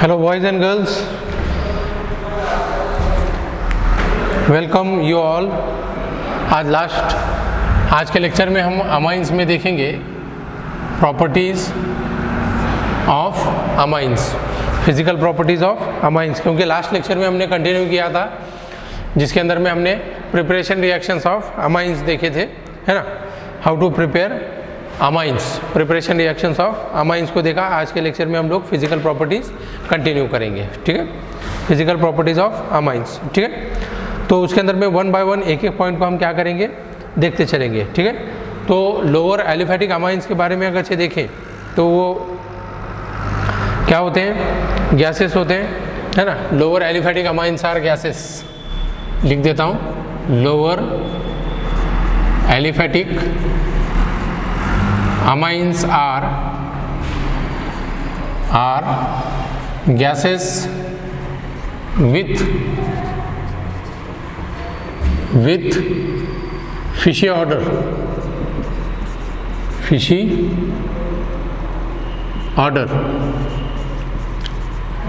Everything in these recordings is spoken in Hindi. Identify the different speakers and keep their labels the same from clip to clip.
Speaker 1: Hello boys and girls, welcome you all. आज के लेक्चर में हम अमाइंस में देखेंगे properties of amines, physical properties of amines, क्योंकि लास्ट लेक्चर में हमने कंटिन्यू किया था जिसके अंदर में हमने प्रिपरेशन रिएक्शंस ऑफ अमाइंस देखे थे, है ना। How to prepare amines, preparation reactions of amines को देखा। आज के लेक्चर में हम लोग फिजिकल प्रॉपर्टीज़ कंटिन्यू करेंगे, ठीक है। फिजिकल प्रॉपर्टीज़ ऑफ अमाइंस, ठीक है। तो उसके अंदर में वन बाय वन एक एक पॉइंट को हम क्या करेंगे, देखते चलेंगे, ठीक है। तो लोअर एलिफेटिक अमाइंस के बारे में अगर से देखें तो वो क्या होते हैं, गैसेस होते हैं, है ना। Lower aliphatic amines are gases, लिख देता हूँ। Lower aliphatic amines are gases with fishy odor,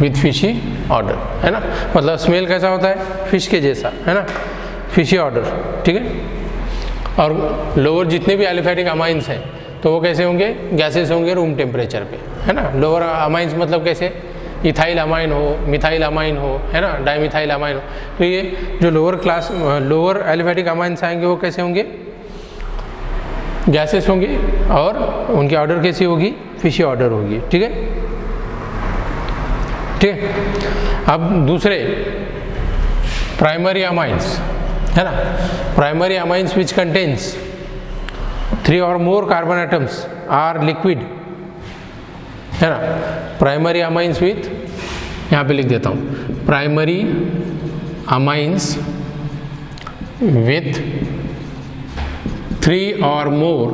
Speaker 1: with fishy odor, है ना। मतलब स्मेल कैसा होता है, फिश के जैसा, है ना, फिशी ऑर्डर, ठीक है। और लोअर जितने भी एलिफेटिक अमाइंस हैं तो वो कैसे होंगे, गैसेस होंगे रूम टेम्परेचर पे, है ना। लोअर अमाइंस मतलब कैसे, इथाइल अमाइन हो, मिथाइल अमाइन हो, है ना, डाइमिथाइल अमाइन हो। तो ये जो लोअर एलिफेटिक अमाइंस आएंगे वो कैसे होंगे, गैसेस होंगे और उनकी ऑर्डर कैसी होगी, फिशी ऑर्डर होगी, ठीक है, ठीक है। अब दूसरे प्राइमरी अमाइंस, है ना। Primary amines which contains 3 or more carbon atoms are liquid, है ना। प्राइमरी अमाइंस विथ, यहाँ पे लिख देता हूँ, primary amines with 3 or more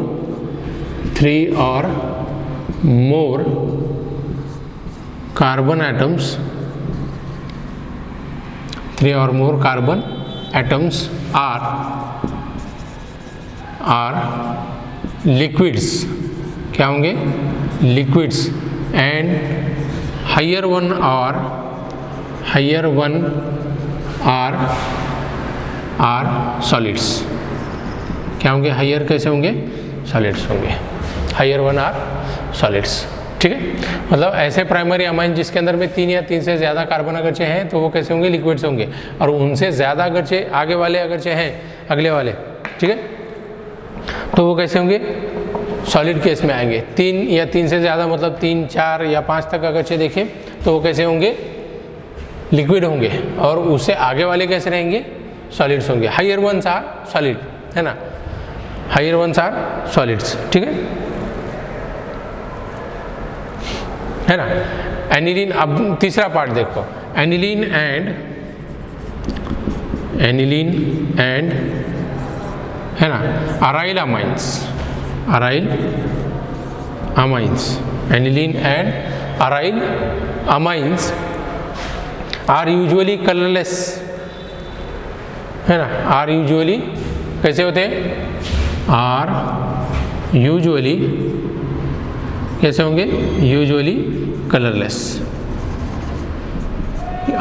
Speaker 1: carbon atoms, 3 or more carbon atoms are liquids, क्या होंगे, liquids, and higher one are solids, क्या होंगे, हायर कैसे होंगे, सॉलिड्स होंगे, हायर वन आर सॉलिड्स, ठीक है। मतलब ऐसे प्राइमरी अमाइन जिसके अंदर में 3 या 3 से ज़्यादा कार्बन अगरचे हैं तो वो कैसे होंगे, लिक्विड्स होंगे। और उनसे ज़्यादा अगरचे आगे वाले अगरचे हैं, अगले वाले, ठीक है, तो वो कैसे होंगे, सॉलिड केस में आएंगे। 3 या 3 से ज़्यादा मतलब 3, 4 या 5 तक अगरचे देखें तो वो कैसे होंगे, लिक्विड होंगे। और उससे आगे वाले कैसे रहेंगे, सॉलिड्स होंगे। हायर वंस आर सॉलिड, है ना, हायर वंस आर सॉलिड्स, ठीक है ना। एनिलीन, अब तीसरा पार्ट देखो, एनिलीन एंड है ना, aryl amines, aniline and aryl amines are usually colourless, है ना। आर यूजुअली कैसे होते हैं, आर यूजुअली कैसे होंगे, usually colourless,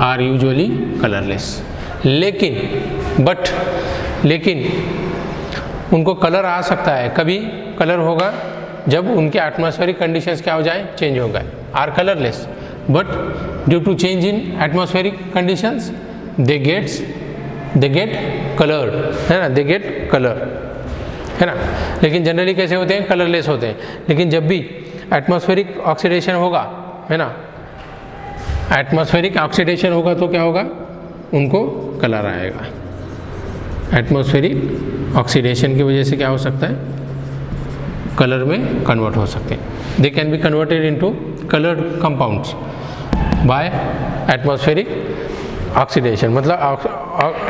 Speaker 1: are usually colourless. लेकिन उनको कलर आ सकता है, कभी कलर होगा जब उनके एटमॉस्फेरिक कंडीशंस क्या हो जाए, चेंज हो गए, are colourless, but due to change in atmospheric conditions they get coloured, है ना, दे गेट कलर, है ना। लेकिन जनरली कैसे होते हैं, कलरलेस होते हैं। लेकिन जब भी एटमॉस्फेरिक ऑक्सीडेशन होगा, है ना, एटमॉस्फेरिक ऑक्सीडेशन होगा तो क्या होगा, उनको कलर आएगा। एटमॉस्फेरिक ऑक्सीडेशन की वजह से क्या हो सकता है, कलर में कन्वर्ट हो सकते हैं। They can be converted into coloured compounds by atmospheric oxidation. मतलब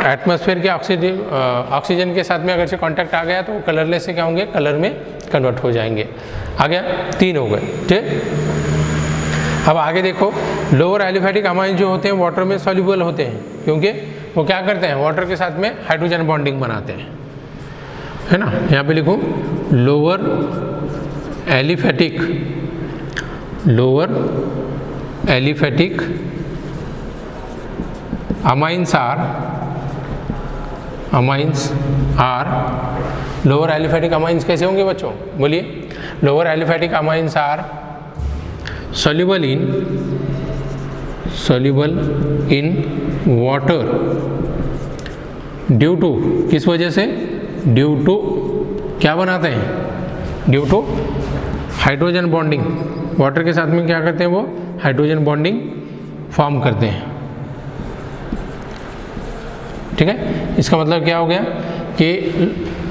Speaker 1: एटमॉस्फेयर के ऑक्सीजन के साथ में अगर से कांटेक्ट आ गया तो कलरलेस से क्या होंगे, कलर में कन्वर्ट हो जाएंगे। आ गया, 3 हो गए, ठीक। अब आगे देखो, लोअर एलिफेटिक अमाइन जो होते हैं वाटर में सॉल्युबल होते हैं, क्योंकि वो क्या करते हैं, वाटर के साथ में हाइड्रोजन बॉन्डिंग बनाते हैं, है ना। यहाँ पे लिखूँ lower aliphatic amines are lower aliphatic amines कैसे होंगे बच्चों, बोलिए। Lower aliphatic amines are soluble in water due to, किस वजह से, ड्यू टू क्या बनाते हैं, due to hydrogen bonding. Water के साथ में क्या करते हैं, वो हाइड्रोजन बॉन्डिंग फॉर्म करते हैं। ठीक है, इसका मतलब क्या हो गया कि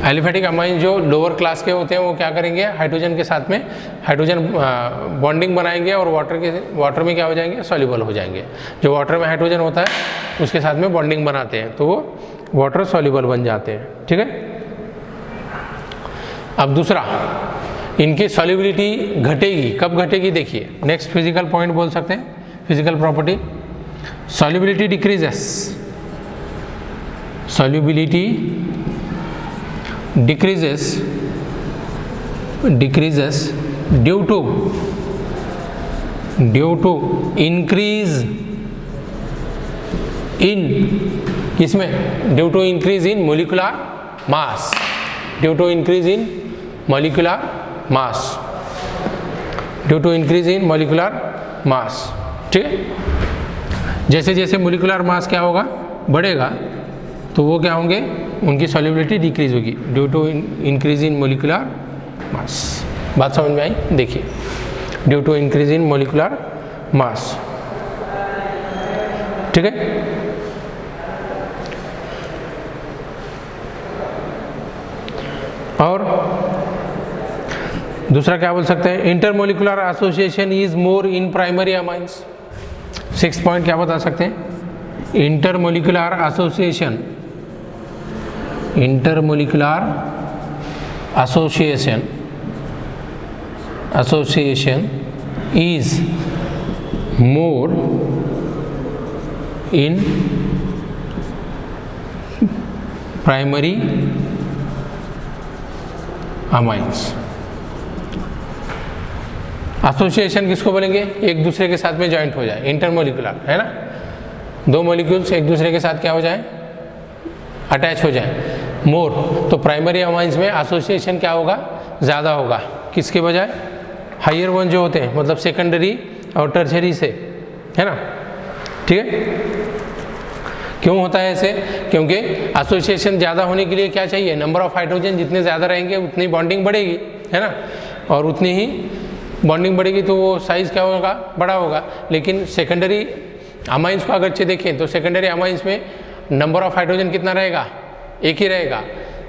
Speaker 1: एलिफेटिक अमाइन जो लोअर क्लास के होते हैं वो क्या करेंगे, हाइड्रोजन के साथ में हाइड्रोजन बॉन्डिंग बनाएंगे और वाटर में क्या हो जाएंगे, सॉल्युबल हो जाएंगे। जो वाटर में हाइड्रोजन होता है उसके साथ में बॉन्डिंग बनाते हैं तो वो वाटर सॉल्युबल बन जाते हैं। ठीक है, अब दूसरा, इनकी सॉल्युबिलिटी घटेगी, कब घटेगी, देखिए नेक्स्ट फिजिकल पॉइंट बोल सकते हैं, physical property, solubility decreases, solubility decreases due to increase in, किसमें, due to increase in molecular mass, due to increase in molecular mass, due to increase in molecular mass. ठीक है, जैसे जैसे मोलिकुलर मास क्या होगा, बढ़ेगा, तो वो क्या होंगे, उनकी सॉल्युबिलिटी डिक्रीज होगी due to increase in molecular mass. बात समझ में आई, देखिए due to increase in molecular mass. ठीक है, और दूसरा क्या बोल सकते हैं, intermolecular association is more in primary amines. 6 point क्या बता सकते हैं, intermolecular association, intermolecular association is more in primary amines. Association किसको बोलेंगे, एक दूसरे के साथ में ज्वाइंट हो जाए, इंटरमोलिकुलर है ना, दो मॉलिक्यूल्स एक दूसरे के साथ क्या हो जाए, अटैच हो जाए। मोर, तो प्राइमरी अमाइंस में एसोसिएशन क्या होगा, ज़्यादा होगा, किसके बजाय, हायर वन जो होते हैं, मतलब सेकेंडरी और टर्शरी से, है ना। ठीक है, क्यों होता है ऐसे, क्योंकि एसोसिएशन ज़्यादा होने के लिए क्या चाहिए, नंबर ऑफ हाइड्रोजन जितने ज़्यादा रहेंगे उतनी बॉन्डिंग बढ़ेगी, है ना, और उतनी ही बॉन्डिंग बढ़ेगी तो वो साइज़ क्या होगा, बड़ा होगा। लेकिन सेकेंडरी अमाइंस को अगर अच्छे देखें तो सेकेंडरी अमाइंस में नंबर ऑफ हाइड्रोजन कितना रहेगा, एक ही रहेगा,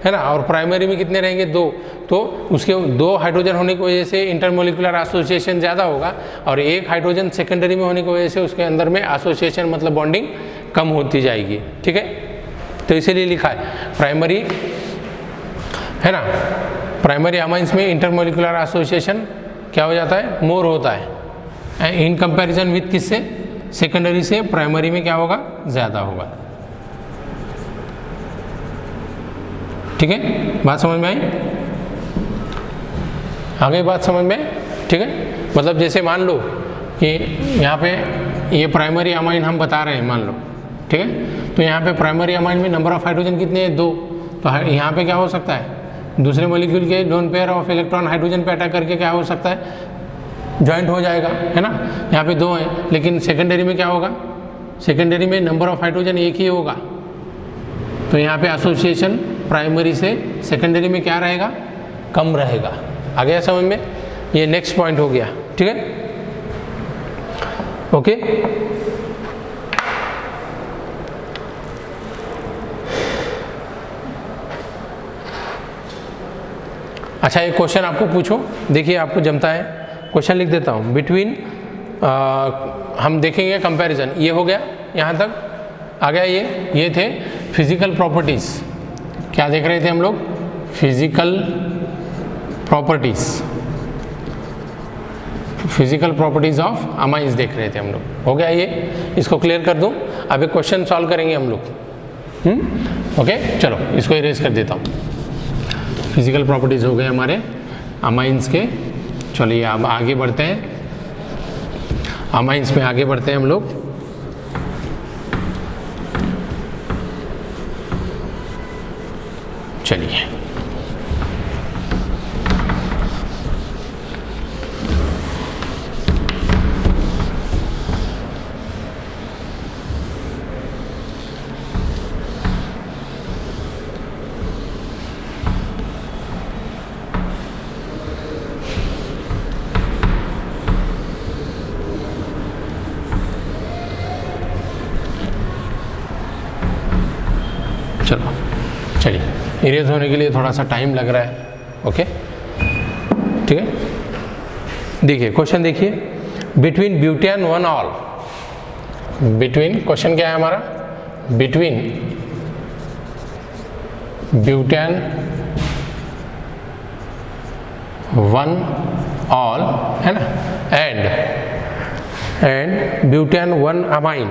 Speaker 1: है ना, और प्राइमरी में कितने रहेंगे, 2, तो उसके 2 हाइड्रोजन होने की वजह से इंटरमोलिकुलर एसोसिएशन ज़्यादा होगा, और 1 हाइड्रोजन सेकेंडरी में होने की वजह से उसके अंदर में एसोसिएशन मतलब बॉन्डिंग कम होती जाएगी। ठीक है, तो इसीलिए लिखा है प्राइमरी, है ना, प्राइमरी अमाइंस में इंटरमोलिकुलर एसोसिएशन क्या हो जाता है, मोर होता है इन कंपैरिजन विथ किससे, सेकेंडरी से प्राइमरी में क्या होगा, ज़्यादा होगा। ठीक है, बात समझ में आई, आगे बात समझ में। ठीक है, मतलब जैसे मान लो कि यहाँ पे ये प्राइमरी अमाइन हम बता रहे हैं, मान लो, ठीक है, तो यहाँ पे प्राइमरी अमाइन में नंबर ऑफ हाइड्रोजन कितने हैं, 2, तो यहाँ पे क्या हो सकता है, दूसरे मॉलिक्यूल के lone pair of electron hydrogen पे अटैक करके क्या हो सकता है, ज्वाइंट हो जाएगा, है ना। यहाँ पे 2 हैं, लेकिन सेकेंडरी में क्या होगा, सेकेंडरी में नंबर ऑफ हाइड्रोजन एक ही होगा, तो यहाँ पे एसोसिएशन प्राइमरी से सेकेंडरी में क्या रहेगा, कम रहेगा। आ गया समझ में, ये नेक्स्ट पॉइंट हो गया। ठीक है, ओके। अच्छा, एक क्वेश्चन आपको पूछो, देखिए आपको जमता है, क्वेश्चन लिख देता हूँ। बिटवीन हम देखेंगे कंपैरिजन, ये हो गया यहाँ तक, आ गया ये थे फिजिकल प्रॉपर्टीज। क्या देख रहे थे हम लोग, physical properties, physical properties of amines देख रहे थे हम लोग। हो गया ये, इसको क्लियर कर दूं, अब एक क्वेश्चन सॉल्व करेंगे हम लोग। ओके, चलो इसको इरेज कर देता हूँ। फिजिकल प्रॉपर्टीज हो गए हमारे अमाइंस के। चलिए अब आगे बढ़ते हैं। अमाइंस में आगे बढ़ते हैं हम लोग। चलिए चलिए इरेज होने के लिए थोड़ा सा टाइम लग रहा है। ओके ठीक है, देखिए क्वेश्चन देखिए, between butane one all, between question क्या है हमारा, बिटवीन ब्यूटेन वन ऑल है ना, and butane one amine,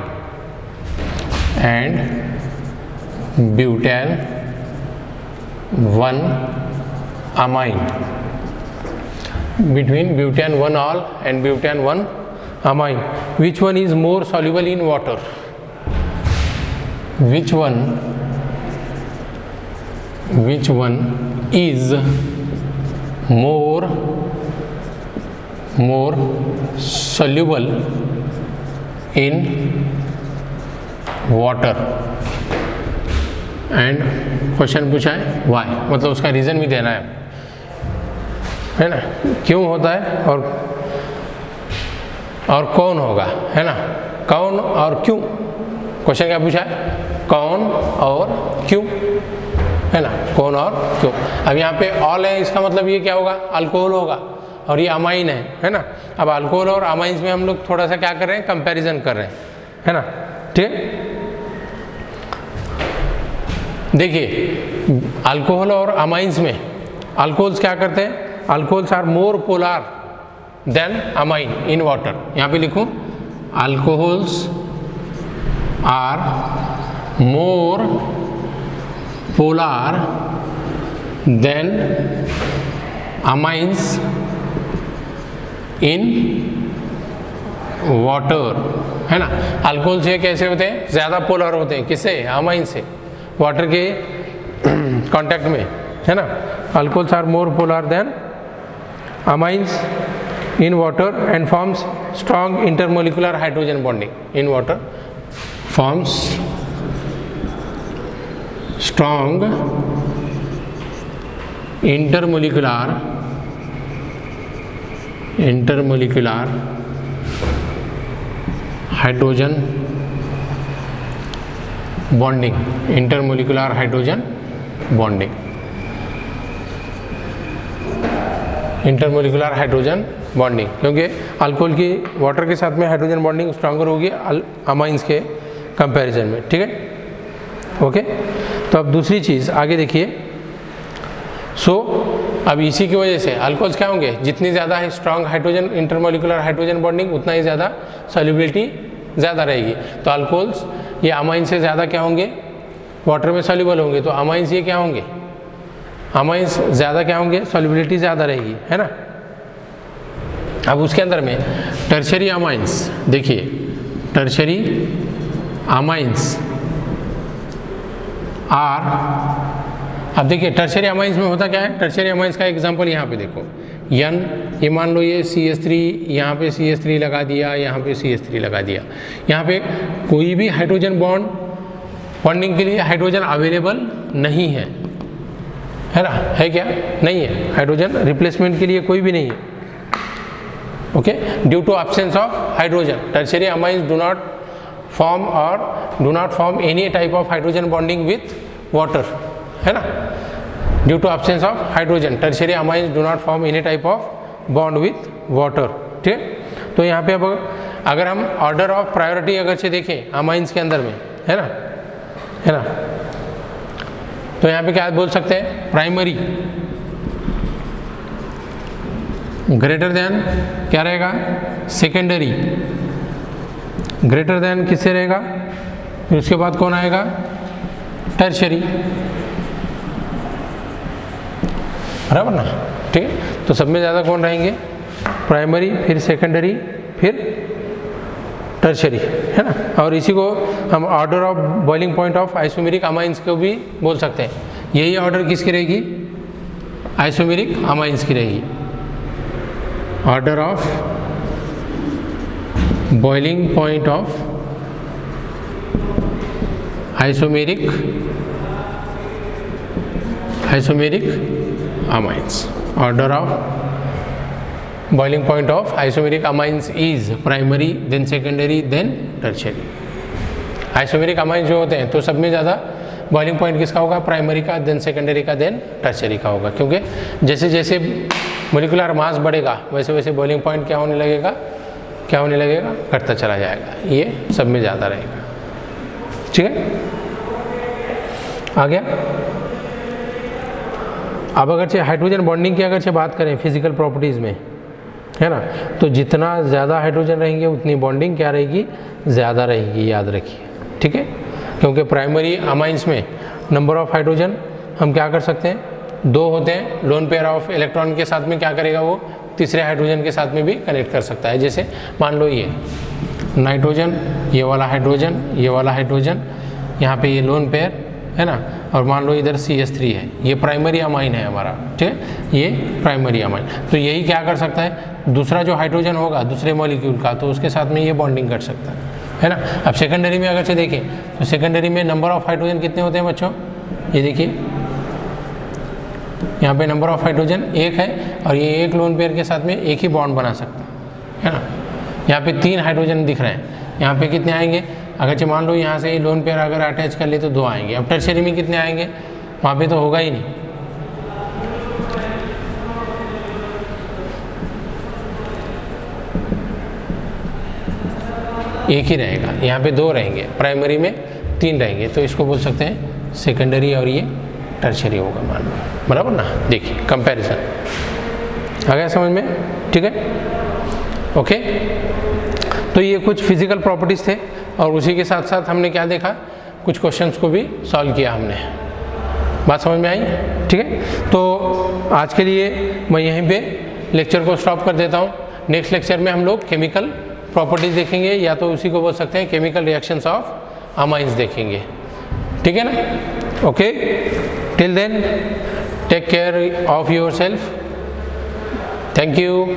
Speaker 1: and butane one amine, between butane 1 all and butane 1 amine, which one is more soluble in water, which one is more soluble in water, and question पूछा है वाई, मतलब उसका रीज़न भी देना है ना, क्यों होता है और कौन होगा, है ना, कौन और क्यों। क्वेश्चन क्या पूछा है, कौन और क्यों, है ना, कौन और क्यों। अब यहाँ पे ऑल है, इसका मतलब ये क्या होगा, अल्कोहल होगा, और ये अमाइन है ना। अब अल्कोहल और अमाइंस में हम लोग थोड़ा सा क्या कर रहे हैं, कंपैरिजन कर रहे हैं, है ना। ठीक, देखिए अल्कोहल और अमाइंस में अल्कोहल्स क्या करते हैं, alcohols are more polar than amine in water. यहाँ पे लिखूँ, alcohols are more polar than amines in water, है ना। अल्कोहल से कैसे होते हैं, ज़्यादा पोलर होते हैं, किससे, अमाइन से, वाटर के कांटेक्ट में, है ना। Alcohols are more polar than amines in water and forms strong intermolecular hydrogen bonding in water, forms strong intermolecular hydrogen bonding, intermolecular hydrogen bonding, intermolecular hydrogen bonding, क्योंकि अल्कोहल की वाटर के साथ में हाइड्रोजन बॉन्डिंग स्ट्रॉन्गर होगी अमाइंस के कंपैरिजन में। ठीक है, ओके। तो अब दूसरी चीज़ आगे देखिए, अब इसी की वजह से अल्कोहल्स क्या होंगे, जितनी ज़्यादा है strong hydrogen intermolecular hydrogen bonding, उतना ही ज़्यादा सॉल्युबिलिटी ज़्यादा रहेगी। तो अल्कोहल्स ये अमाइन से ज़्यादा क्या होंगे, वाटर में सॉल्युबल होंगे, तो अमाइंस ये क्या होंगे, अमाइंस ज़्यादा क्या होंगे, सॉल्युबिलिटी ज़्यादा रहेगी, है ना। अब उसके अंदर में टर्शरी अमाइंस, देखिए टर्शरी अमाइंस आर, अब देखिए टर्शरी अमाइंस में होता क्या है, टर्शरी अमाइंस का एग्जांपल यहाँ पे देखो, यन, ये मान लो ये CH3, यहाँ पे CH3 लगा दिया, यहाँ पे CH3 लगा दिया, यहाँ पे कोई भी हाइड्रोजन बॉन्डिंग के लिए हाइड्रोजन अवेलेबल नहीं है ना, है क्या, नहीं है, हाइड्रोजन रिप्लेसमेंट के लिए कोई भी नहीं है। Okay, due to absence of hydrogen, tertiary amines do not form any type of hydrogen bonding with water, है ना। Due to absence of hydrogen, tertiary amines do not form any type of bond with water. ठीक, तो यहाँ पे अब अगर हम ऑर्डर ऑफ प्रायोरिटी अगर से देखें अमाइंस के अंदर में, है ना, तो यहाँ पे क्या बोल सकते हैं, प्राइमरी ग्रेटर देन क्या रहेगा, सेकेंडरी ग्रेटर देन किससे रहेगा, फिर उसके बाद कौन आएगा, टर्शरी, बराबर ना। ठीक है, तो सब में ज़्यादा कौन रहेंगे, प्राइमरी, फिर सेकेंडरी, फिर टर्शरी, है ना। और इसी को हम order of boiling point of isomeric amines को भी बोल सकते हैं। यही ऑर्डर किसकी रहेगी? आइसोमेरिक अमाइंस की रहेगी। Order of boiling point of isomeric amines. Order of boiling point of isomeric amines is primary, then secondary, then tertiary. Isomeric amines जो होते हैं तो सब में ज़्यादा बॉइलिंग पॉइंट किसका होगा? प्राइमरी का, देन सेकेंडरी का, देन टर्शियरी का होगा। क्योंकि जैसे जैसे मोलिकुलर मास बढ़ेगा वैसे वैसे बॉइलिंग पॉइंट क्या होने लगेगा? घटता चला जाएगा। ये सब में ज़्यादा रहेगा। ठीक है, आ गया। अब अगर हाइड्रोजन बॉन्डिंग की अगर बात करें फिजिकल प्रॉपर्टीज़ में, है ना, तो जितना ज़्यादा हाइड्रोजन रहेंगे उतनी बॉन्डिंग क्या रहेगी? ज़्यादा रहेगी, याद रखिए। ठीक है, क्योंकि प्राइमरी अमाइंस में नंबर ऑफ हाइड्रोजन हम क्या कर सकते हैं? 2 होते हैं। लोन पेयर ऑफ इलेक्ट्रॉन के साथ में क्या करेगा? वो तीसरे हाइड्रोजन के साथ में भी कनेक्ट कर सकता है। जैसे मान लो ये नाइट्रोजन, ये वाला हाइड्रोजन, यहाँ पे ये लोन पेयर, है ना, और मान लो इधर CH3 है, ये प्राइमरी अमाइन है हमारा। ठीक है, ये प्राइमरी अमाइन। तो यही क्या कर सकता है? दूसरा जो हाइड्रोजन होगा दूसरे मॉलिक्यूल का, तो उसके साथ में ये बॉन्डिंग कर सकता है ना। अब सेकेंडरी में अगर से देखें तो सेकेंडरी में नंबर ऑफ हाइड्रोजन कितने होते हैं बच्चों? ये देखिए, यहाँ पे नंबर ऑफ हाइड्रोजन 1 है और ये एक लोन पेयर के साथ में एक ही बॉन्ड बना सकता है ना। यहाँ पे 3 हाइड्रोजन दिख रहे हैं, यहाँ पे कितने आएंगे? अगर मान लो यहाँ से ये लोन पेयर अगर अटैच कर ले तो 2 आएंगे। अब टर्शियरी में कितने आएंगे? वहाँ पे तो होगा ही नहीं। एक ही रहेगा, यहाँ पे 2 रहेंगे, प्राइमरी में 3 रहेंगे। तो इसको बोल सकते हैं सेकेंडरी और ये टर्शियरी होगा, मान लो, बराबर ना। देखिए कंपैरिजन आ गया समझ में? ठीक है, ओके। तो ये कुछ फिजिकल प्रॉपर्टीज़ थे और उसी के साथ साथ हमने क्या देखा? कुछ क्वेश्चंस को भी सॉल्व किया हमने। बात समझ में आई? ठीक है, तो आज के लिए मैं यहीं पे लेक्चर को स्टॉप कर देता हूँ। नेक्स्ट लेक्चर में हम लोग केमिकल प्रॉपर्टीज़ देखेंगे, या तो उसी को बोल सकते हैं केमिकल रिएक्शंस ऑफ अमाइंस देखेंगे। ठीक है ना? Okay, till then take care of yourself. Thank you.